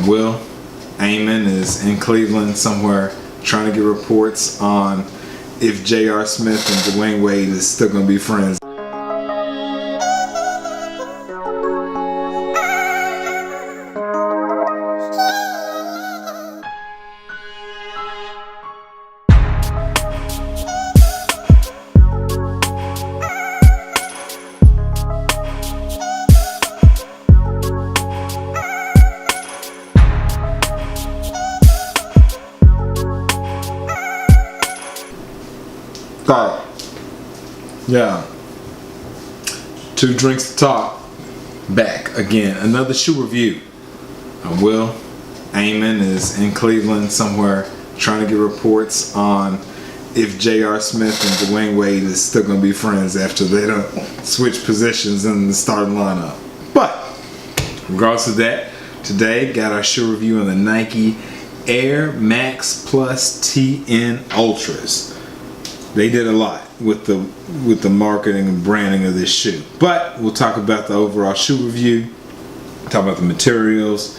Will Amon is in Cleveland somewhere trying to get reports on if J.R. Smith and Dwayne Wade is still going to be friends. Yeah. 2 Drinks to Talk. Back again. Another shoe review. Will Amon is in Cleveland somewhere trying to get reports on if J.R. Smith and Dwayne Wade is still going to be friends after they don't switch positions in the starting lineup. But regardless of that, today got our shoe review on the Nike Air Max Plus TN Ultras. They did a lot with the marketing and branding of this shoe, but we'll talk about the overall shoe review, talk about the materials,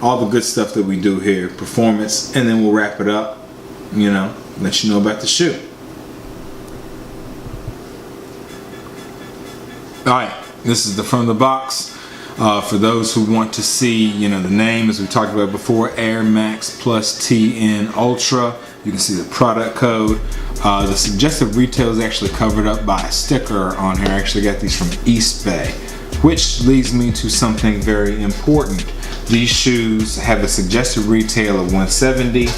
all the good stuff that we do here, performance, and then we'll wrap it up, let you know about the shoe. Alright, this is the front of the box. For those who want to see, the name, as we talked about before, Air Max Plus TN Ultra. You can see the product code. The suggested retail is actually covered up by a sticker on here. I actually got these from Eastbay, which leads me to something very important. These shoes have a suggested retail of $170.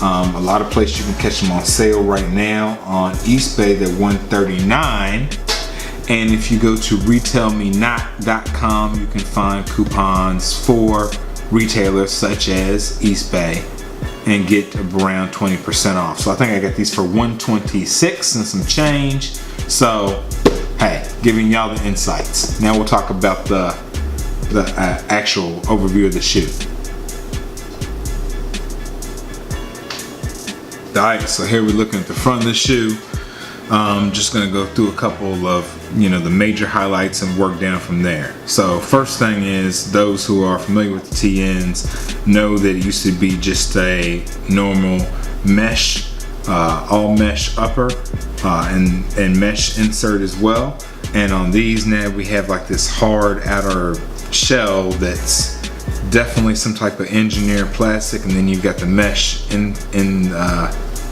A lot of places you can catch them on sale right now. On Eastbay, they're $139. And if you go to retailmenot.com, you can find coupons for retailers such as Eastbay and get around 20% off. So I think I got these for $126 and some change. So hey, giving y'all the insights. Now we'll talk about the actual overview of the shoe. Alright, so here we're looking at the front of the shoe. Just gonna go through a couple of the major highlights and work down from there. So first thing is, those who are familiar with the TNs know that it used to be just a normal mesh, all mesh upper and mesh insert as well. And on these now we have like this hard outer shell that's definitely some type of engineered plastic, and then you've got the mesh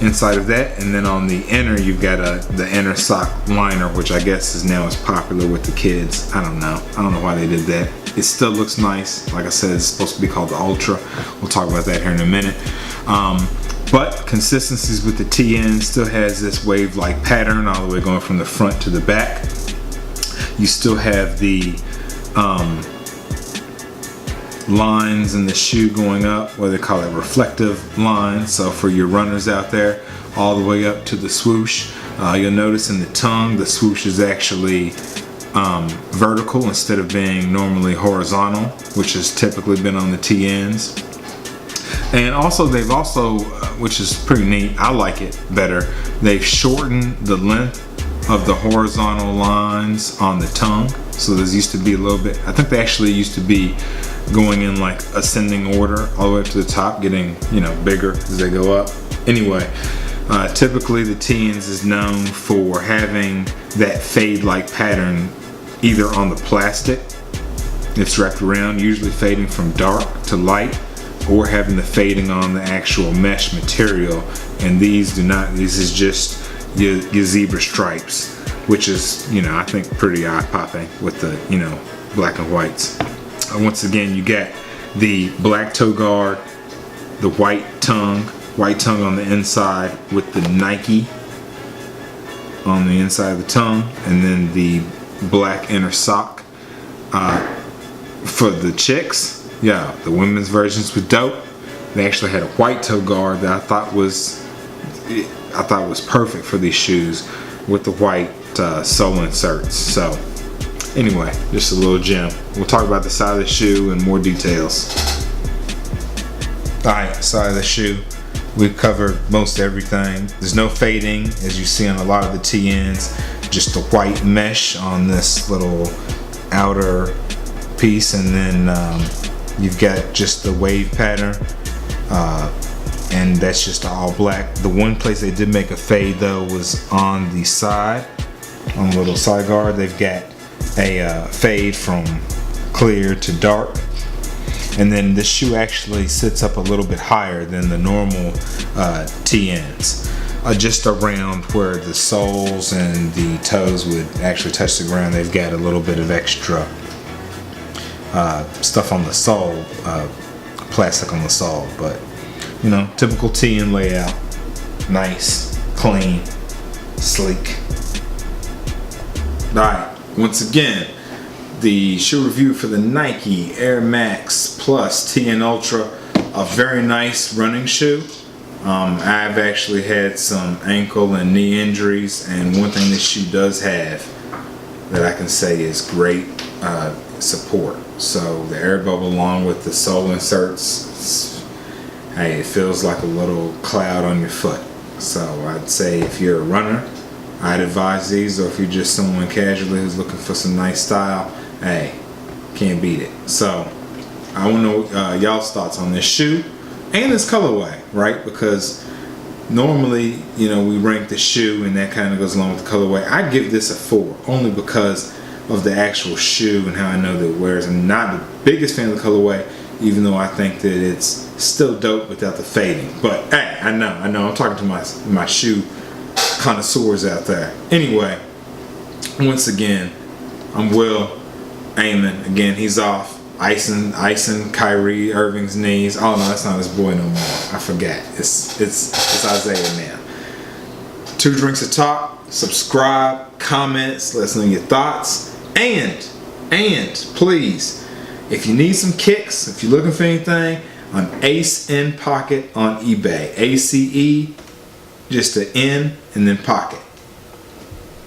inside of that, and then on the inner you've got the inner sock liner, which I guess is now as popular with the kids. I don't know why they did that. It still looks nice. Like I said, it's supposed to be called the Ultra. We'll talk about that here in a minute. But consistencies with the TN still has this wave-like pattern all the way going from the front to the back. You still have the lines in the shoe going up, what they call it, reflective lines. So for your runners out there, all the way up to the swoosh. You'll notice in the tongue, the swoosh is actually vertical instead of being normally horizontal, which has typically been on the TNs. And also they've which is pretty neat, I like it better, they've shortened the length of the horizontal lines on the tongue. So there used to be a little bit, I think they actually used to be going in like ascending order all the way up to the top, getting bigger as they go up. Anyway, typically the TNs is known for having that fade-like pattern either on the plastic, it's wrapped around, usually fading from dark to light, or having the fading on the actual mesh material. And these do not. This is just your zebra stripes, which is I think pretty eye-popping with the black and whites. Once again, you get the black toe guard, the white tongue on the inside with the Nike on the inside of the tongue, and then the black inner sock. For the chicks, yeah, the women's versions were dope. They actually had a white toe guard that I thought was perfect for these shoes with the white sole inserts. So anyway, just a little gem. We'll talk about the side of the shoe and more details. Alright, side of the shoe. We've covered most everything. There's no fading, as you see on a lot of the TNs. Just the white mesh on this little outer piece, and then You've got just the wave pattern, and that's just all black. The one place they did make a fade though was on the side, on the little side guard. They've got a fade from clear to dark. And then this shoe actually sits up a little bit higher than the normal TNs. Just around where the soles and the toes would actually touch the ground, they've got a little bit of extra stuff on the sole, plastic on the sole. But you know, typical TN layout, nice, clean, sleek. Alright, once again, the shoe review for the Nike Air Max Plus TN Ultra, a very nice running shoe. I've actually had some ankle and knee injuries, and one thing this shoe does have that I can say is great support. So the air bubble along with the sole inserts, hey, it feels like a little cloud on your foot. So I'd say if you're a runner, I'd advise these, or if you're just someone casually who's looking for some nice style, hey, can't beat it. So I want to know y'all's thoughts on this shoe and this colorway, right? Because normally, you know, we rank the shoe and that kind of goes along with the colorway. I'd give this a 4 only because of the actual shoe and how I know that it wears. I'm not the biggest fan of the colorway, even though I think that it's still dope without the fading. But hey, I know, I'm talking to my shoe connoisseurs out there. Anyway, once again, I'm Will Amon. Again, he's off icing Kyrie Irving's knees. Oh no, that's not his boy no more. I forgot. It's Isaiah now. 2 Drinks of Talk. Subscribe, comments, let us know your thoughts, and please, if you need some kicks, if you're looking for anything, I'm Ace in Pocket on eBay. ACE, just the N and then Pocket.